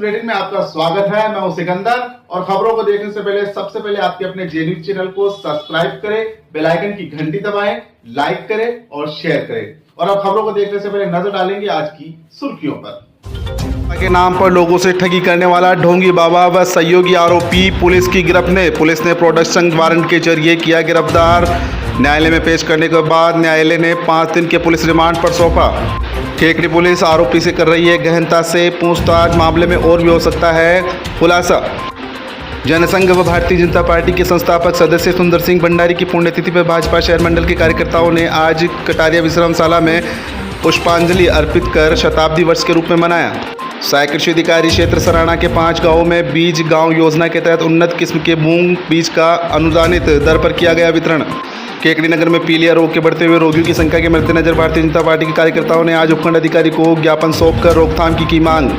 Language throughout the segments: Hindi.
बुलेटिन में आपका स्वागत है। मैं हूं सिकंदर और खबरों को देखने से पहले सबसे पहले आपके अपने जे न्यूज चैनल को सब्सक्राइब करें, बेल आइकन की घंटी दबाएं, लाइक करें और शेयर करें। और अब खबरों को देखने से पहले नजर डालेंगे आज की सुर्खियों पर। के नाम पर लोगों से ठगी करने वाला ढोंगी बाबा व सहयोगी आरोपी पुलिस की गिरफ्त। पुलिस ने प्रोडक्शन वारंट के जरिए किया गिरफ्तार। न्यायालय में पेश करने के बाद न्यायालय ने 5 दिन के पुलिस रिमांड पर सौंपा। केकड़ी पुलिस आरोपी से कर रही है गहनता से पूछताछ। मामले में और भी हो सकता है खुलासा। जनसंघ व भारतीय जनता पार्टी के संस्थापक सदस्य सुंदर सिंह भंडारी की पुण्यतिथि पर भाजपा शहर मंडल के कार्यकर्ताओं ने आज कटारिया विश्रामशाला में पुष्पांजलि अर्पित कर शताब्दी वर्ष के रूप में मनाया। सहायक कृषि अधिकारी क्षेत्र सराणा के 5 गांवों में बीज गांव योजना के तहत उन्नत किस्म के मूंग बीज का अनुदानित दर पर किया गया वितरण। केकड़ी नगर में पीलिया रोग के बढ़ते हुए रोगियों की संख्या के मद्देनजर भारतीय जनता पार्टी के कार्यकर्ताओं ने आज उपखंड अधिकारी को ज्ञापन सौंपकर रोकथाम की मांग।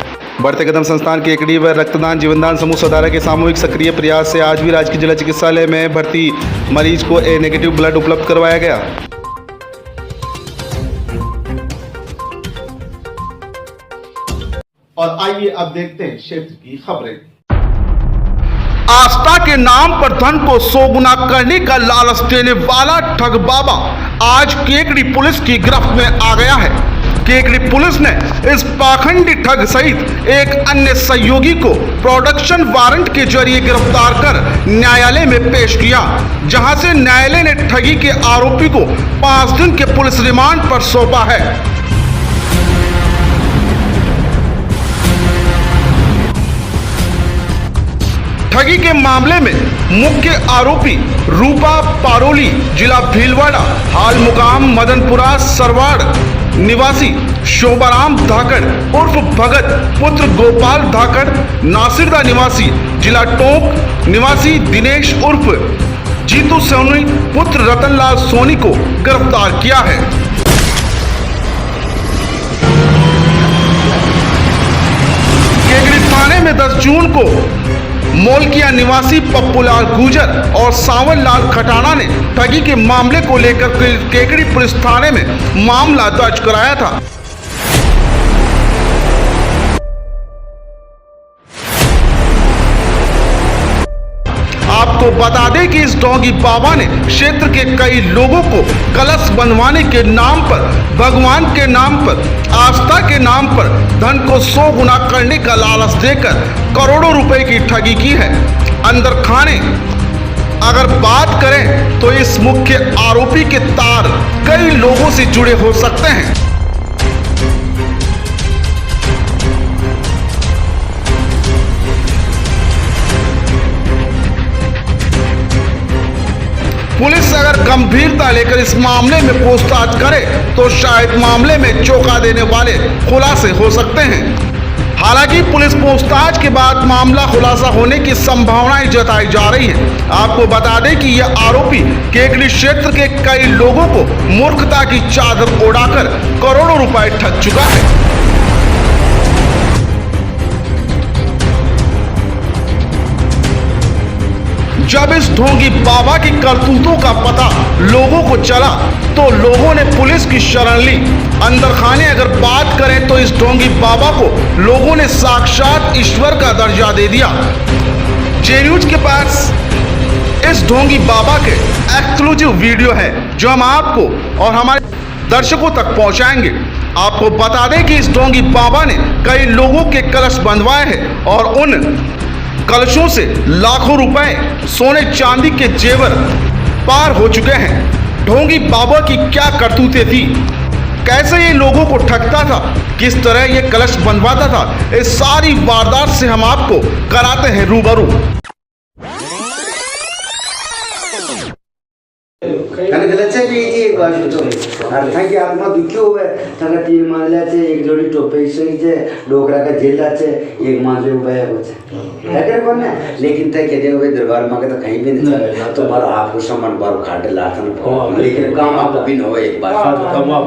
बढ़ते कदम संस्थान केकड़ी व रक्तदान जीवनदान समूह सदारा के सामूहिक सक्रिय प्रयास से आज भी राजकीय जिला चिकित्सालय में भर्ती मरीज को ए नेगेटिव ब्लड उपलब्ध करवाया गया। और आइए अब देखते हैं क्षेत्र की खबरें। आस्था के नाम पर धन को 100 गुना करने का लालच देने वाला ठग बाबा आज केकड़ी पुलिस की गिरफ्त में आ गया है। केकड़ी पुलिस ने इस पाखंडी ठग सहित एक अन्य सहयोगी को प्रोडक्शन वारंट के जरिए गिरफ्तार कर न्यायालय में पेश किया, जहां से न्यायालय ने ठगी के आरोपी को 5 दिन के पुलिस रिमांड पर सौंपा है। ठगी के मामले में मुख्य आरोपी रूपा पारोली जिला भीलवाड़ा हाल मुकाम मदनपुरा सरवाड़ निवासी शोभाराम धाकड़ उर्फ भगत पुत्र गोपाल धाकड़ नासिरदा निवासी जिला टोंक निवासी दिनेश उर्फ जीतू सोनी पुत्र रतनलाल सोनी को गिरफ्तार किया है। केकड़ी थाने में 10 जून को मोलकिया निवासी पप्पूलाल गुजर और सावन लाल खटाना ने ठगी के मामले को लेकर केकड़ी पुलिस थाने में मामला दर्ज कराया था। आपको बता दें कि इस ढोंगी बाबा ने क्षेत्र के कई लोगों को कलश बनवाने के नाम पर, भगवान के नाम पर, आस्था के नाम पर धन को 100 गुना करने का लालच देकर करोड़ों रुपए की ठगी की है। अंदर खाने अगर बात करें तो इस मुख्य आरोपी के तार कई लोगों से जुड़े हो सकते हैं। पुलिस अगर गंभीरता लेकर इस मामले में पूछताछ करे तो शायद मामले में चौंका देने वाले खुलासे हो सकते हैं। हालांकि पुलिस पूछताछ के बाद मामला खुलासा होने की संभावनाएं जताई जा रही है। आपको बता दें कि यह आरोपी केकड़ी क्षेत्र के कई लोगों को मूर्खता की चादर ओढ़ाकर करोड़ों रुपए ठग चुका है। जब इस ढोंगी बाबा की करतूतों का पता लोगों को चला तो लोगों ने पुलिस की शरण ली। अंदर खाने अगर बात करें तो इस ढोंगी बाबा को लोगों ने साक्षात ईश्वर का दर्जा दे दिया। जे न्यूज के पास इस ढोंगी बाबा के एक्सक्लूसिव वीडियो है जो हम आपको और हमारे दर्शकों तक पहुंचाएंगे। आपको बता दें कि इस ढोंगी बाबा ने कई लोगों के कलश बंधवाए हैं और उन कलशों से लाखों रुपए सोने चांदी के जेवर पार हो चुके हैं। ढोंगी बाबा की क्या करतूतें थी, कैसे ये लोगों को ठगता था, किस तरह ये कलश बनवाता था, इस सारी वारदात से हम आपको कराते हैं रूबरू। एक बार थांकी आत्मा दुखी हुए थांका 3 मानल्याचे एक जोडी टोपेशनीचे डोकरा जेलाचे एक मानले उभे होते है कोण ने लेकिन ते के हुए दरबार में तो कहीं भी नहीं चले तो मारो आपको सम्मान बारो खाटे लाथन लेकिन काम आप भी न हो एक बार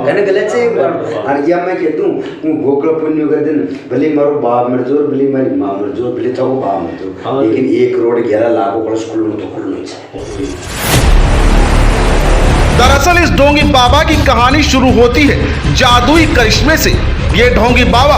कहने गलत से एक बार और या मैं कहता हूं गोकल पुण्य कर दिन भले मारो बाप मर जोर भले मेरी मां मर जोर भले तो बाप मर जोर लेकिन 1 करोड़ 11 लाख को स्कूल में तो खुलनो है। दरअसल इस ढोंगी बाबा की कहानी शुरू होती है जादुई करिश्मे से। ये ढोंगी बाबा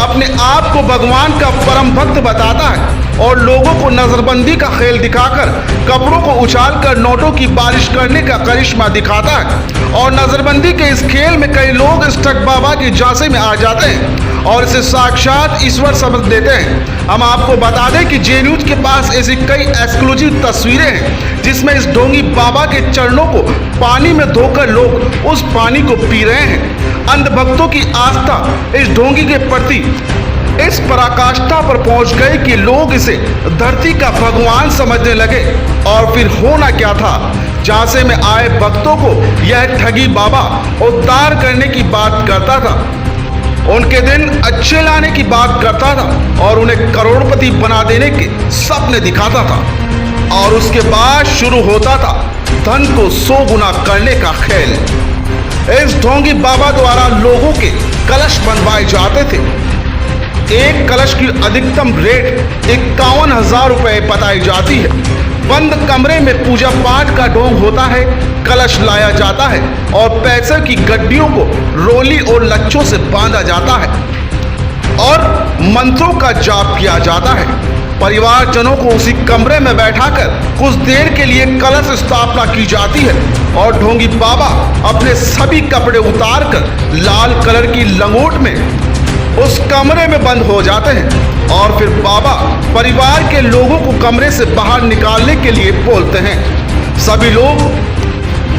अपने आप को भगवान का परम भक्त बताता है और लोगों को नजरबंदी का खेल दिखाकर कपड़ों को उछालकर नोटों की बारिश करने का करिश्मा दिखाता है। और नजरबंदी के इस खेल में कई लोग इस ठग बाबा की झांसे में आ जाते हैं और इसे साक्षात ईश्वर समझ देते हैं। हम आपको बता दें कि जे न्यूज के पास ऐसी कई एक्सक्लूसिव तस्वीरें हैं जिसमें इस ढोंगी बाबा के चरणों को पानी में धोकर लोग उस पानी को पी रहे हैं। अंधभक्तों की आस्था इस ढोंगी के प्रति इस पराकाष्ठा पर पहुंच गए कि लोग इसे धरती का भगवान समझने लगे। और फिर होना क्या था, झांसे में आए भक्तों को यह ठगी बाबा उद्धार करने की बात करता था, उनके दिन अच्छे लाने की बात करता था और उन्हें करोड़पति बना देने के सपने दिखाता था। और उसके बाद शुरू होता था धन को 100 गुना करने का खेल। इस ढोंगी बाबा द्वारा लोगों के कलश बनवाए जाते थे। एक कलश की अधिकतम रेट 51,000 रुपए बताई जाती है। बंद कमरे में पूजा पाठ का ढोंग होता है, कलश लाया जाता है और पैसे की गड्डियों को रोली और लच्छों से बांधा जाता है और मंत्रों का जाप किया जाता है। परिवारजनों को उसी कमरे में बैठाकर कुछ देर के लिए कलश स्थापना की जाती है और ढोंगी बाबा अपने सभी कपड़े उतारकर लाल कलर की लंगोट में उस कमरे में बंद हो जाते हैं और फिर बाबा परिवार के लोगों को कमरे से बाहर निकालने के लिए बोलते हैं। सभी लोग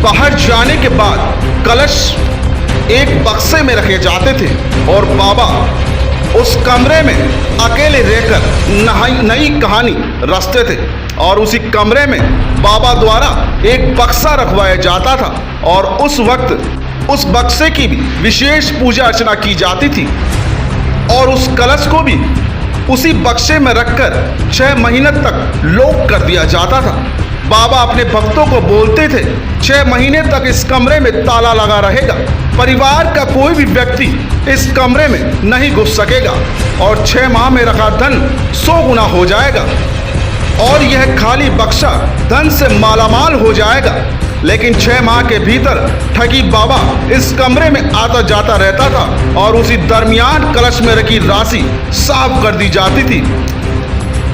बाहर जाने के बाद कलश एक बक्से में रखे जाते थे और बाबा उस कमरे में अकेले रहकर नई कहानी रचते थे। और उसी कमरे में बाबा द्वारा एक बक्सा रखवाया जाता था और उस वक्त उस बक्से की भी विशेष पूजा अर्चना की जाती थी और उस कलश को भी उसी बक्से में रखकर 6 महीने तक लॉक कर दिया जाता था। बाबा अपने भक्तों को बोलते थे 6 महीने तक इस कमरे में ताला लगा रहेगा, परिवार का कोई भी व्यक्ति इस कमरे में नहीं घुस सकेगा और 6 माह में रखा धन 100 गुना हो जाएगा और यह खाली बक्सा धन से मालामाल हो जाएगा। लेकिन 6 माह के भीतर ठगी बाबा इस कमरे में आता जाता रहता था और उसी दरमियान कलश में रखी राशि साफ कर दी जाती थी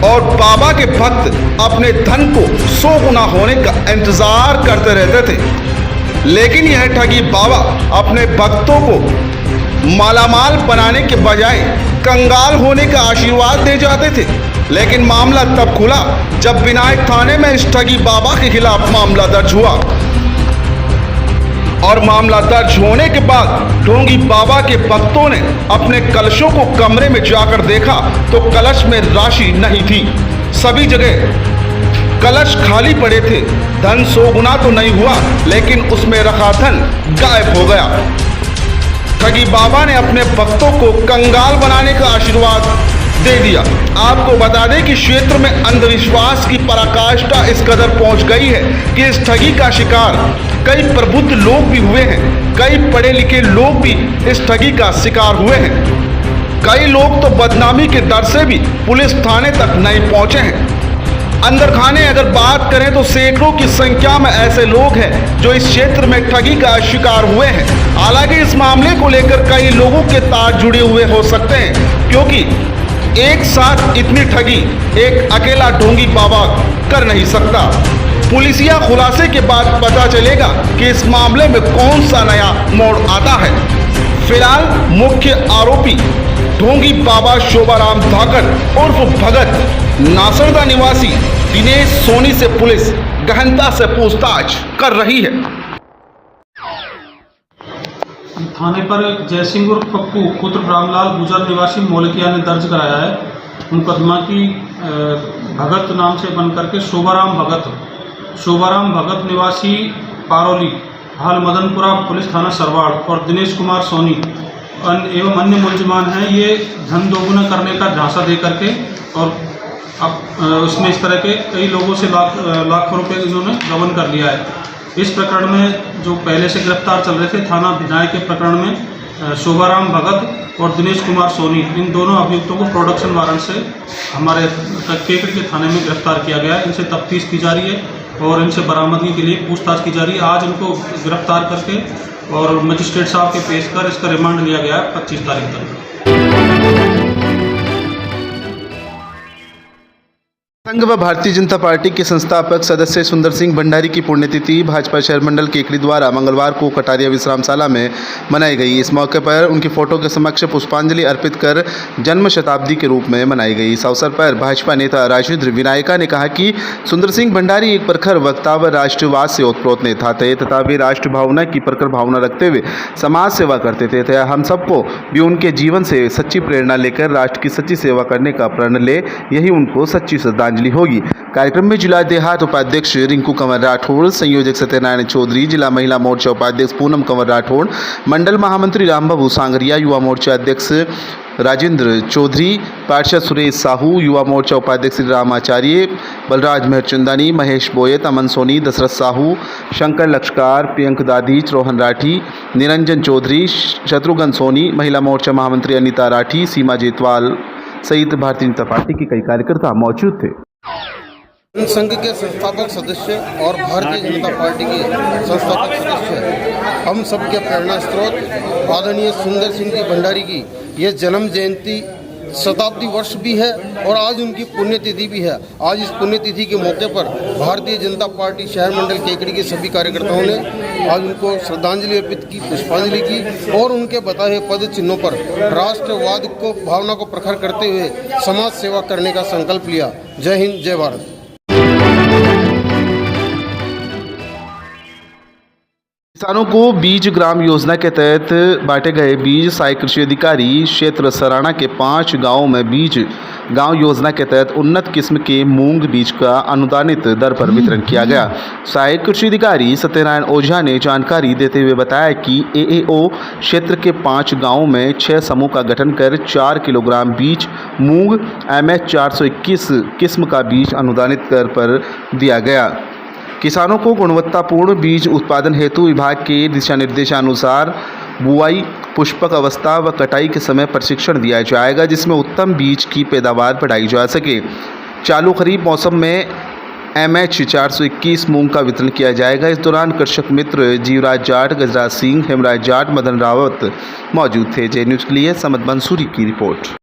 और बाबा के भक्त अपने धन को 100 गुना होने का इंतजार करते रहते थे। लेकिन यह ठगी बाबा अपने भक्तों को मालामाल बनाने के बजाय कंगाल होने का आशीर्वाद दे जाते थे। लेकिन मामला तब खुला जब विनायक थाने में इस ठगी बाबा के खिलाफ मामला दर्ज हुआ और मामला दर्ज होने के बाद ढोंगी बाबा के भक्तों ने अपने कलशों को कमरे में जाकर देखा तो कलश में राशि नहीं थी। सभी जगह कलश खाली पड़े थे। धन 100 गुना तो नहीं हुआ लेकिन उसमें रखा धन गायब हो गया। ठगी बाबा ने अपने भक्तों को कंगाल बनाने का आशीर्वाद दे दिया। आपको बता दें कि क्षेत्र में अंधविश्वास की पराकाष्ठा इस कदर पहुंच गई है कि इस ठगी का शिकार कई प्रबुद्ध लोग भी हुए हैं, कई पढ़े लिखे लोग भी इस ठगी का शिकार हुए हैं। कई लोग तो बदनामी के डर से भी पुलिस थाने तक नहीं पहुंचे हैं। अंदर खाने अगर बात करें तो सैकड़ों की संख्या में ऐसे लोग हैं जो इस क्षेत्र में ठगी का शिकार हुए हैं। हालांकि इस मामले को लेकर कई लोगों के तार जुड़े हुए हो सकते हैं क्योंकि एक साथ इतनी ठगी एक अकेला ढोंगी बाबा कर नहीं सकता। पुलिसिया खुलासे के बाद पता चलेगा कि इस मामले में कौन सा नया मोड़ आता है। फिलहाल मुख्य आरोपी ढोंगी बाबा शोभाराम धाकड़ उर्फ भगत नासरदा निवासी दिनेश सोनी से पुलिस गहनता से पूछताछ कर रही है। थाने पर जयसिंह उर्फ पप्पू पुत्र रामलाल गुजर निवासी मोलकिया ने दर्ज कराया है मुकदमा की भगत नाम से बनकर के शोभाराम भगत निवासी पारोली हाल मदनपुरा पुलिस थाना सरवाड़ और दिनेश कुमार सोनी एवं अन्य मुलजिमान हैं। ये धन दोगुना करने का झांसा दे करके और अब उसमें इस तरह के कई लोगों से लाखों रुपए इन्होंने गबन कर लिया है। इस प्रकरण में जो पहले से गिरफ्तार चल रहे थे थाना भिनाय के प्रकरण में शोभाराम भगत और दिनेश कुमार सोनी इन दोनों अभियुक्तों को प्रोडक्शन वारंट से हमारे केकड़ी के थाने में गिरफ्तार किया गया है। इनसे तफ्तीश की जा रही है और इनसे बरामदगी के लिए पूछताछ की जा रही है। आज इनको गिरफ्तार करके और मजिस्ट्रेट साहब के पेश कर इसका रिमांड लिया गया है 25 तारीख तक। संघ व भारतीय जनता पार्टी के संस्थापक सदस्य सुंदर सिंह भंडारी की पुण्यतिथि भाजपा शहर मंडल केकड़ी द्वारा मंगलवार को कटारिया विश्रामशाला में मनाई गई। इस मौके पर उनकी फोटो के समक्ष पुष्पांजलि अर्पित कर जन्म शताब्दी के रूप में मनाई गई। इस अवसर पर भाजपा नेता राजेंद्र विनायका ने कहा कि सुंदर सिंह भंडारी एक प्रखर वक्ता व राष्ट्रवाद से ओतप्रोत नेता थे तथा वे राष्ट्र भावना की प्रखर भावना रखते हुए समाज सेवा करते थे तथा हम सबको भी उनके जीवन से सच्ची प्रेरणा लेकर राष्ट्र की सच्ची सेवा करने का प्रण ले, यही उनको सच्ची श्रद्धांजलि होगी। कार्यक्रम में जिला देहात उपाध्यक्ष रिंकू कंवर राठौड़, संयोजक सत्यनारायण चौधरी, जिला महिला मोर्चा उपाध्यक्ष पूनम कंवर राठौड़, मंडल महामंत्री रामबाबू सांगरिया, युवा मोर्चा अध्यक्ष राजेंद्र चौधरी, पार्षद सुरेश साहू, युवा मोर्चा उपाध्यक्ष श्री राम आचार्य, बलराज मेहरचंदानी, महेश बोयत, अमन सोनी, दशरथ साहू, शंकर लक्षकार, प्रियंक दादीच, रोहन राठी, निरंजन चौधरी, शत्रुघ्न सोनी, महिला मोर्चा महामंत्री अनिता राठी, सीमा जेतवाल सहित भारतीय जनता पार्टी के कई कार्यकर्ता मौजूद थे। संघ के संस्थापक सदस्य और भारतीय जनता पार्टी के संस्थापक सदस्य हम सबके प्रेरणा स्रोत आदरणीय सुंदर सिंह जी भंडारी की यह जन्म जयंती शताब्दी वर्ष भी है और आज उनकी पुण्यतिथि भी है। आज इस पुण्यतिथि के मौके पर भारतीय जनता पार्टी शहर मंडल केकड़ी के सभी कार्यकर्ताओं ने आज उनको श्रद्धांजलि अर्पित की, पुष्पांजलि की और उनके बताए पद चिन्हों पर राष्ट्रवाद को भावना को प्रखर करते हुए समाज सेवा करने का संकल्प लिया। जय हिंद, जय भारत। किसानों को बीज ग्राम योजना के तहत बांटे गए बीज सहायक कृषि अधिकारी क्षेत्र सराना के 5 गांवों में बीज गांव योजना के तहत उन्नत किस्म के मूंग बीज का अनुदानित दर पर वितरण किया गया। सहायक कृषि अधिकारी सत्यनारायण ओझा ने जानकारी देते हुए बताया कि एएओ क्षेत्र के 5 गांवों में 6 समूह का गठन कर 4 किलोग्राम बीज मूंग MS 421 किस्म का बीज अनुदानित दर पर दिया गया। किसानों को गुणवत्तापूर्ण बीज उत्पादन हेतु विभाग के दिशा निर्देशानुसार बुआई, पुष्पक अवस्था व कटाई के समय प्रशिक्षण दिया जाएगा, जिसमें उत्तम बीज की पैदावार बढ़ाई जा सके। चालू खरीफ मौसम में MS 421 मूंग का वितरण किया जाएगा। इस दौरान कृषक मित्र जीवराज जाट, गजराज सिंह, हेमराज जाट, मदन रावत मौजूद थे। जे न्यूज़ के लिए समद मंसूरी की रिपोर्ट।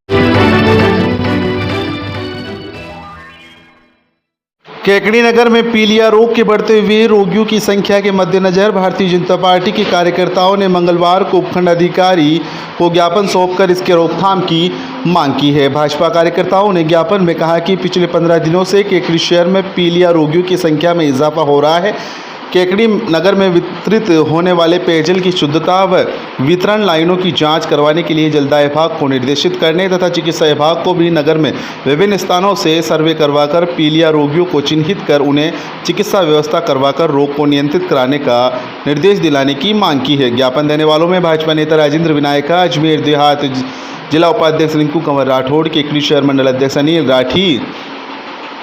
केकड़ी नगर में पीलिया रोग के बढ़ते हुए रोगियों की संख्या के मद्देनजर भारतीय जनता पार्टी के कार्यकर्ताओं ने मंगलवार को उपखंड अधिकारी को ज्ञापन सौंपकर इसके रोकथाम की मांग की है। भाजपा कार्यकर्ताओं ने ज्ञापन में कहा कि पिछले 15 दिनों से केकड़ी शहर में पीलिया रोगियों की संख्या में इजाफा हो रहा है। केकड़ी नगर में वितरित होने वाले पेयजल की शुद्धता व वितरण लाइनों की जांच करवाने के लिए जलदाय विभाग को निर्देशित करने तथा चिकित्सा विभाग को भी नगर में विभिन्न स्थानों से सर्वे करवाकर पीलिया रोगियों को चिन्हित कर उन्हें चिकित्सा व्यवस्था करवाकर रोग को नियंत्रित कराने का निर्देश दिलाने की मांग की है। ज्ञापन देने वालों में भाजपा नेता राजेंद्र विनायका, अजमेर देहात जिला उपाध्यक्ष रिंकू कंवर राठौड़, केकड़ी शहर मंडल अध्यक्ष अनिल राठी,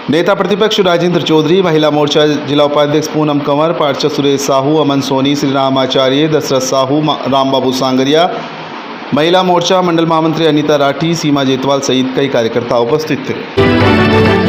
नेता प्रतिपक्ष राजेंद्र चौधरी, महिला मोर्चा जिला उपाध्यक्ष पूनम कंवर, पार्षद सुरेश साहू, अमन सोनी, श्री राम आचार्य, दशरथ साहू, रामबाबू सांगरिया, महिला मोर्चा मंडल महामंत्री अनिता राठी, सीमा जेतवाल सहित कई कार्यकर्ता उपस्थित थे।